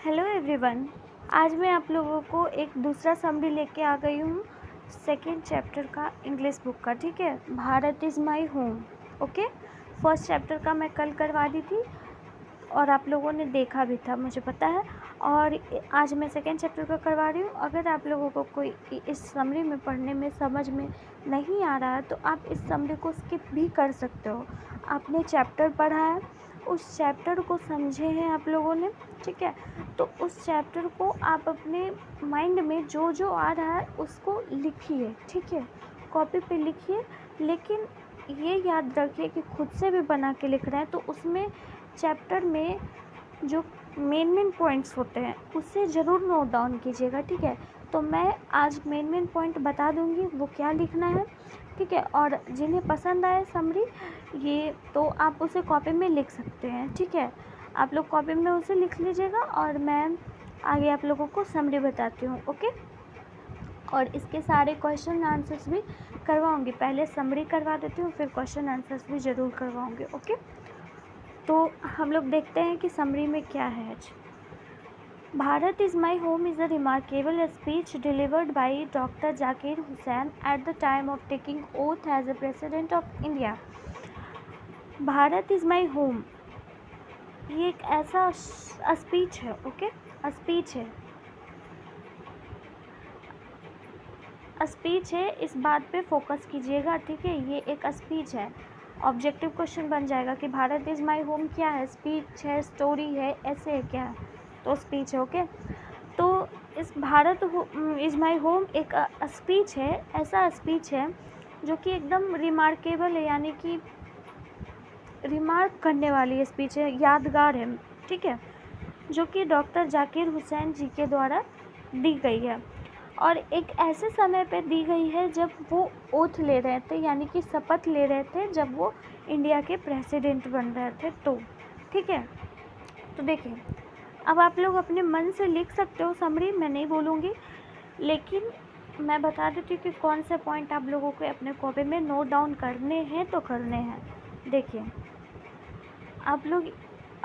Hello everyone. आज मैं आप लोगों को एक दूसरा समरी लेके आ गई हूँ सेकेंड चैप्टर का इंग्लिश बुक का। ठीक है, Bharat is my home. Okay, first chapter का मैं कल करवा दी थी और आप लोगों ने देखा भी था, मुझे पता है। और आज मैं सेकेंड चैप्टर का करवा रही हूँ। अगर आप लोगों को कोई इस समरी में पढ़ने में समझ में नहीं आ रहा है तो आप इस समरी को स्किप भी कर सकते हो। आपने चैप्टर पढ़ा है, उस चैप्टर को समझे हैं आप लोगों ने, ठीक है, तो उस चैप्टर को आप अपने माइंड में जो जो आ रहा है उसको लिखिए। ठीक है, कॉपी पे लिखिए, लेकिन ये याद रखिए कि खुद से भी बना के लिख रहे हैं तो उसमें चैप्टर में जो मेन पॉइंट्स होते हैं उसे ज़रूर नोट डाउन कीजिएगा। ठीक है, तो मैं आज मेन पॉइंट बता दूंगी वो क्या लिखना है। ठीक है, और जिन्हें पसंद आए समरी ये तो आप उसे कॉपी में लिख सकते हैं। ठीक है, आप लोग कॉपी में उसे लिख लीजिएगा और मैं आगे आप लोगों को समरी बताती हूँ। ओके, और इसके सारे क्वेश्चन आंसर्स भी करवाऊँगी। पहले समरी करवा देती हूँ, फिर क्वेश्चन आंसर्स भी ज़रूर करवाऊँगी। ओके, तो हम लोग देखते हैं कि समरी में क्या है आज। Bharat is my home is a remarkable speech delivered by doctor Zakir Hussain at the time of taking oath as a president of India. Bharat is my home ये एक ऐसा स्पीच है। ओके, स्पीच है, स्पीच है, इस बात पे फोकस कीजिएगा। ठीक है, ये एक स्पीच है। ऑब्जेक्टिव क्वेश्चन बन जाएगा कि भारत इज़ माई होम क्या है, स्पीच है, स्टोरी है, ऐसे है, क्या है, तो स्पीच है। ओके, तो इस भारत इज़ माई होम एक स्पीच है, ऐसा स्पीच है जो कि एकदम रिमार्केबल है, यानी कि रिमार्क करने वाली स्पीच है, यादगार है। ठीक है, जो कि डॉक्टर जाकिर हुसैन जी के द्वारा दी गई है और एक ऐसे समय पे दी गई है जब वो ओथ ले रहे थे, यानी कि शपथ ले रहे थे, जब वो इंडिया के प्रेसिडेंट बन रहे थे। तो ठीक है, तो देखिए, अब आप लोग अपने मन से लिख सकते हो समरी, मैं नहीं बोलूँगी, लेकिन मैं बता देती हूँ कि कौन से पॉइंट आप लोगों को अपने कॉपी में नोट डाउन करने हैं तो करने हैं। देखिए, आप लोग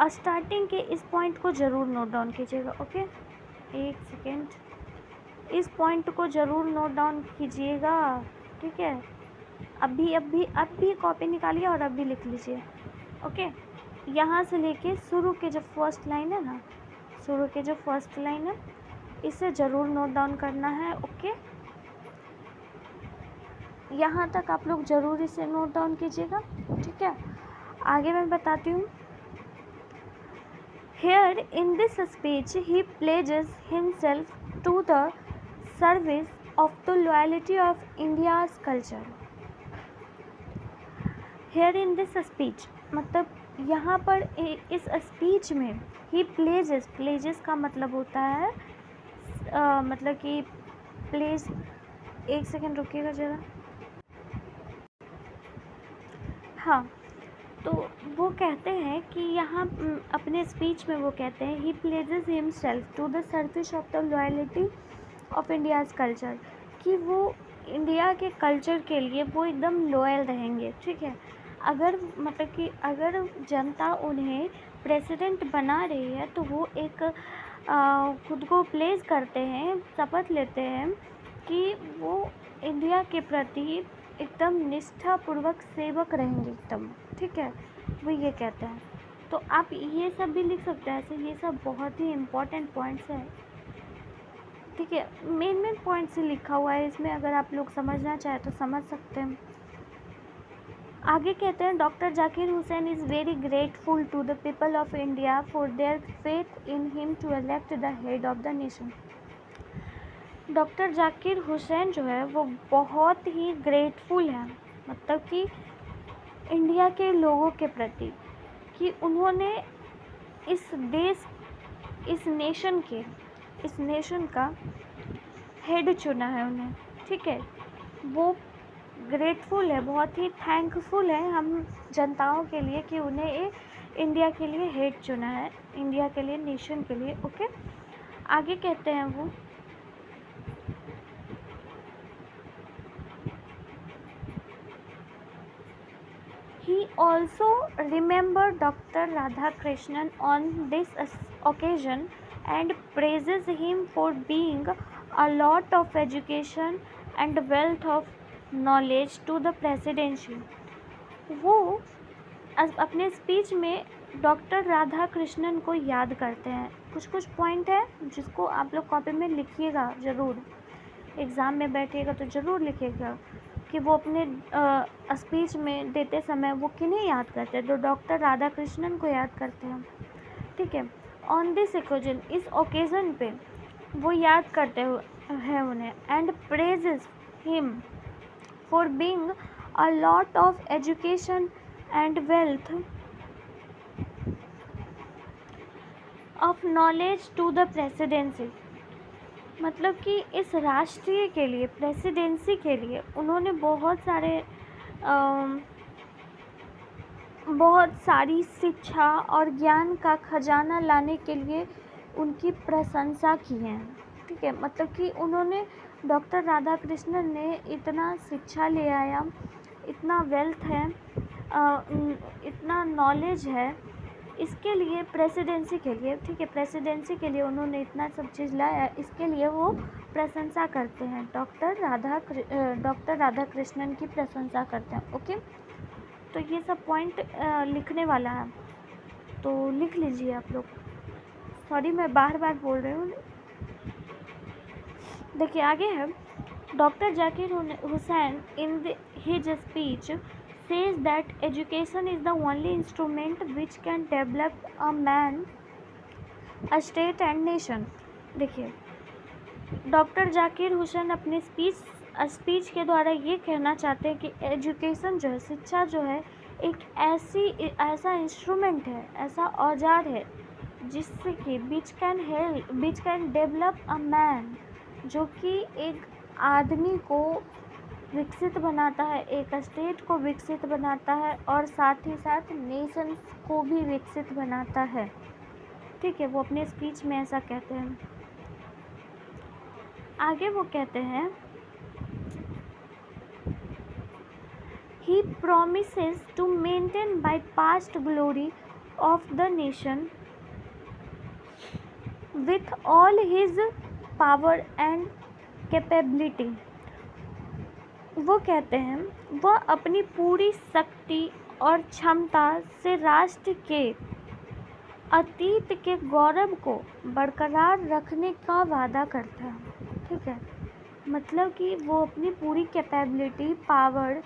स्टार्टिंग के इस पॉइंट को ज़रूर नोट डाउन कीजिएगा। ओके, एक सेकेंड, इस पॉइंट को ज़रूर नोट डाउन कीजिएगा। ठीक है, अब भी कॉपी निकालिए और अब भी लिख लीजिए। ओके, यहाँ से लेके शुरू के जो फर्स्ट लाइन है ना, शुरू के जो फर्स्ट लाइन है इसे ज़रूर नोट डाउन करना है। ओके, यहाँ तक आप लोग ज़रूर इसे नोट डाउन कीजिएगा। ठीक है, आगे मैं बताती हूँ। Here in this speech he pledges himself to the service of the loyalty of India's culture. Here in this speech मतलब यहाँ पर इस स्पीच में he pledges का मतलब होता है मतलब कि प्लेज, एक सेकेंड रुकिएगा ज़रा। हाँ, तो वो कहते हैं कि यहाँ अपने स्पीच में वो कहते हैं he pledges himself to the service of the loyalty of India's culture, कि वो इंडिया के कल्चर के लिए वो एकदम लॉयल रहेंगे। ठीक है, अगर मतलब कि अगर जनता उन्हें प्रेसिडेंट बना रही है तो वो एक खुद को प्लेस करते हैं, शपथ लेते हैं कि वो इंडिया के प्रति एकदम निष्ठापूर्वक सेवक रहेंगे एकदम। ठीक है, वो ये कहते हैं। तो आप ये सब भी लिख सकते हैं ऐसे, ये सब बहुत ही इम्पोर्टेंट पॉइंट्स हैं। ठीक है, मेन पॉइंट से लिखा हुआ है इसमें, अगर आप लोग समझना चाहें तो समझ सकते हैं। आगे कहते हैं doctor Zakir Hussain is very grateful to the people of India for their faith in him to elect the head of the nation. Doctor Zakir Hussain जो है वो बहुत ही ग्रेटफुल है, मतलब कि इंडिया के लोगों के प्रति, कि उन्होंने इस देश, इस नेशन का हेड चुना है उन्हें। ठीक है, वो ग्रेटफुल है, बहुत ही थैंकफुल है हम जनताओं के लिए कि उन्हें इंडिया के लिए हेड चुना है, इंडिया के लिए, नेशन के लिए। ओके, आगे कहते हैं वो, He also remembered Dr. Radhakrishnan on this occasion and praises him for being a lot of education and wealth of knowledge to the presidency. वो अपने स्पीच में डॉक्टर राधा कृष्णन को याद करते हैं. कुछ कुछ पॉइंट है जिसको आप लोग कॉपी में लिखिएगा ज़रूर. एग्ज़ाम में बैठिएगा तो ज़रूर लिखिएगा कि वो अपने स्पीच में देते समय वो किन्हें याद करते हैं. तो डॉक्टर राधा कृष्णन को याद करते हैं. ठीक है. ऑन दिस ओकेजन, इस ओकेज़न पे वो याद करते हैं उन्हें. And praises him for being a lot of education and wealth of knowledge to the presidency. मतलब कि इस राष्ट्रीय के लिए, प्रेसिडेंसी के लिए उन्होंने बहुत सारी शिक्षा और ज्ञान का खजाना लाने के लिए उनकी प्रशंसा की है. ठीक है. मतलब कि उन्होंने, डॉक्टर राधा कृष्णन ने इतना शिक्षा ले आया, इतना वेल्थ है, इतना नॉलेज है इसके लिए, प्रेसिडेंसी के लिए. ठीक है. प्रेसिडेंसी के लिए उन्होंने इतना सब चीज़ लाया, इसके लिए वो प्रशंसा करते हैं. डॉक्टर राधा कृष्णन की प्रशंसा करते हैं. ओके. तो ये सब पॉइंट लिखने वाला है, तो लिख लीजिए आप लोग. सॉरी मैं बार बार बोल रही हूँ. देखिए आगे है. Doctor Zakir Hussain in his speech says that education is the only instrument which can develop a man, a state and nation. देखिए डॉक्टर जाकिर हुसैन अपने स्पीच के द्वारा ये कहना चाहते हैं कि एजुकेशन जो है, शिक्षा जो है, एक ऐसा इंस्ट्रूमेंट है, ऐसा औजार है जिससे कि which can develop a man, जो कि एक आदमी को विकसित बनाता है, एक स्टेट को विकसित बनाता है और साथ ही साथ नेशंस को भी विकसित बनाता है. ठीक है. वो अपने स्पीच में ऐसा कहते हैं. आगे वो कहते हैं, he promises to maintain by past glory of the nation with all his power and capability. वो कहते हैं वह अपनी पूरी शक्ति और क्षमता से राष्ट्र के अतीत के गौरव को बरकरार रखने का वादा करता है. ठीक है. मतलब कि वो अपनी पूरी कैपेबिलिटी, पावर,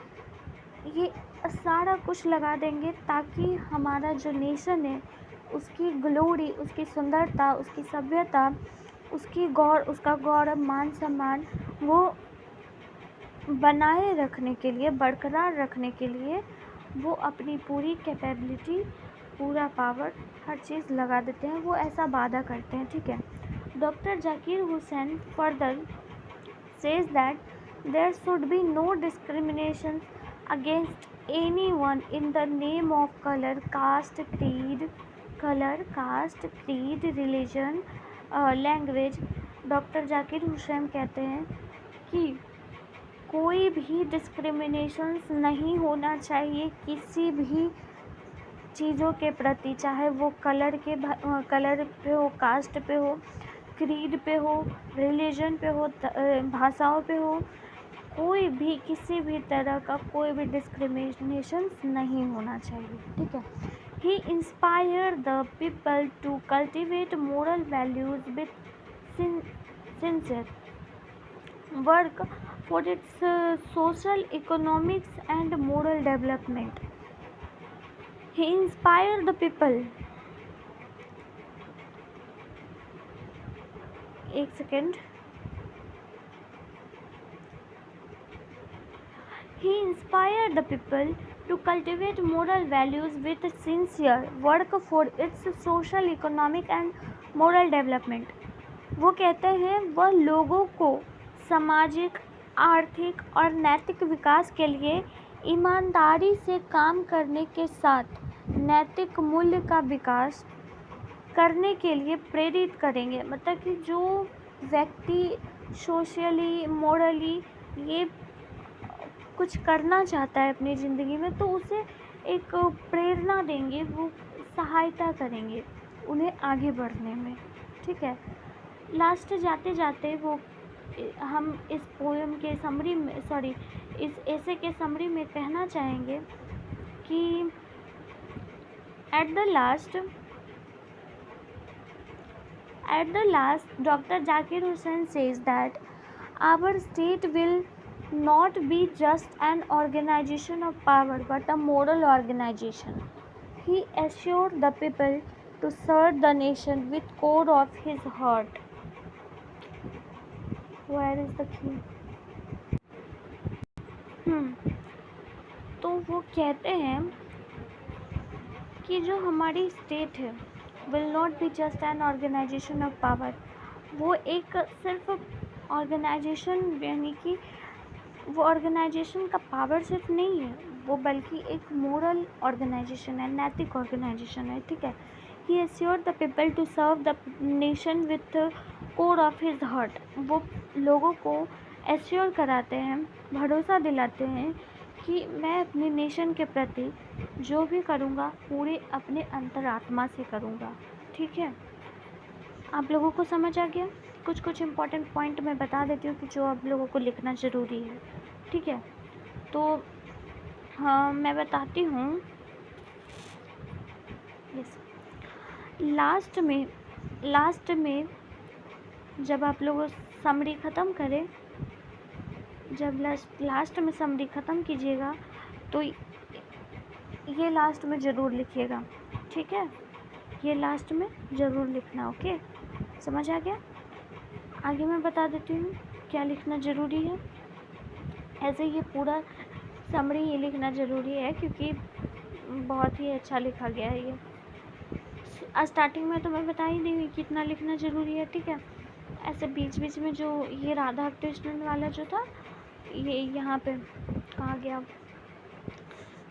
ये सारा कुछ लगा देंगे ताकि हमारा जो नेशन है उसकी ग्लोरी, उसकी सुंदरता, उसकी सभ्यता, उसका गौरव, मान सम्मान वो बनाए रखने के लिए, बरकरार रखने के लिए वो अपनी पूरी कैपेबिलिटी, पूरा पावर, हर चीज़ लगा देते हैं. वो ऐसा वादा करते हैं. ठीक है. Doctor Zakir Hussain further says that there should be no discrimination against anyone in the name of color, caste, creed, religion, language. Doctor Zakir Hussain कहते हैं कि कोई भी डिस्क्रिमिनेशंस नहीं होना चाहिए किसी भी चीज़ों के प्रति, चाहे वो कलर पे हो, कास्ट पे हो, क्रीड पे हो, रिलीजन पे हो, भाषाओं पे हो, कोई भी किसी भी तरह का कोई भी डिस्क्रिमिनेशन नहीं होना चाहिए. ठीक है. He inspire the people to cultivate moral values with sincere work for its social, economics and moral development. He inspire the people, एक second. He inspired the people to cultivate moral values with sincere work for its social, economic and moral development. वो कहते हैं वह लोगों को सामाजिक, आर्थिक और नैतिक विकास के लिए ईमानदारी से काम करने के साथ नैतिक मूल्य का विकास करने के लिए प्रेरित करेंगे. मतलब कि जो व्यक्ति सोशली, मोरली ये कुछ करना चाहता है अपनी ज़िंदगी में, तो उसे एक प्रेरणा देंगे, वो सहायता करेंगे उन्हें आगे बढ़ने में. ठीक है। लास्ट जाते जाते वो हम इस पोएम के समरी में इस ऐसे के समरी में कहना चाहेंगे कि at the last Dr. Zakir Hussain says that our state will not be just an organization of power but a moral organization. He assured the people to serve the nation with core of his heart. Where is the key? तो वो कहते हैं कि जो हमारी state है will not be just an organisation of power, वो एक सिर्फ ऑर्गेनाइजेशन यानी कि वो ऑर्गेनाइजेशन का पावर सिर्फ नहीं है वो, बल्कि एक मोरल ऑर्गेनाइजेशन है, नैतिक ऑर्गेनाइजेशन है, ठीक है। He assure the people to serve the nation with core of his heart, वो लोगों को एश्योर कराते हैं, भरोसा दिलाते हैं कि मैं अपने नेशन के प्रति जो भी करूँगा पूरे अपने अंतरात्मा से करूँगा, ठीक है। आप लोगों को समझ आ गया? कुछ इम्पॉर्टेंट पॉइंट मैं बता देती हूँ कि जो आप लोगों को लिखना ज़रूरी है, ठीक है। तो हाँ, मैं बताती हूँ। यस, लास्ट में जब आप लोग समरी ख़त्म करें, जब लास्ट में समरी ख़त्म कीजिएगा तो ये लास्ट में ज़रूर लिखिएगा, ठीक है। ये लास्ट में ज़रूर लिखना, ओके। समझ आ गया? आगे मैं बता देती हूँ क्या लिखना ज़रूरी है। ऐसे ये पूरा समरी ये लिखना ज़रूरी है क्योंकि बहुत ही अच्छा लिखा गया है ये। स्टार्टिंग में तो मैं बता ही दी कितना लिखना ज़रूरी है, ठीक है। ऐसे बीच बीच में जो ये राधा कृष्णन वाला जो था, ये यहाँ पे कहाँ गया,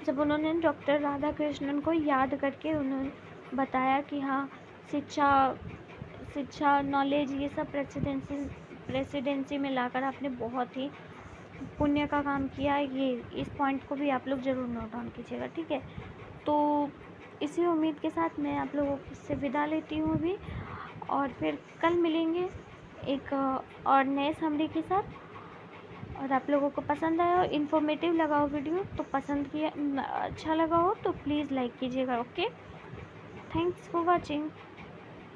जब उन्होंने डॉक्टर राधा कृष्णन को याद करके उन्होंने बताया कि हाँ शिक्षा नॉलेज ये सब प्रेसिडेंसी में लाकर आपने बहुत ही पुण्य का काम किया है। ये इस पॉइंट को भी आप लोग ज़रूर नोट डाउन कीजिएगा, ठीक है। तो इसी उम्मीद के साथ मैं आप लोगों से विदा लेती हूँ अभी, और फिर कल मिलेंगे एक और नए समरी के साथ। और आप लोगों को पसंद आया हो, इन्फॉर्मेटिव लगा हो वीडियो तो पसंद किया, अच्छा लगा हो तो प्लीज़ लाइक कीजिएगा, ओके। Thanks for watching.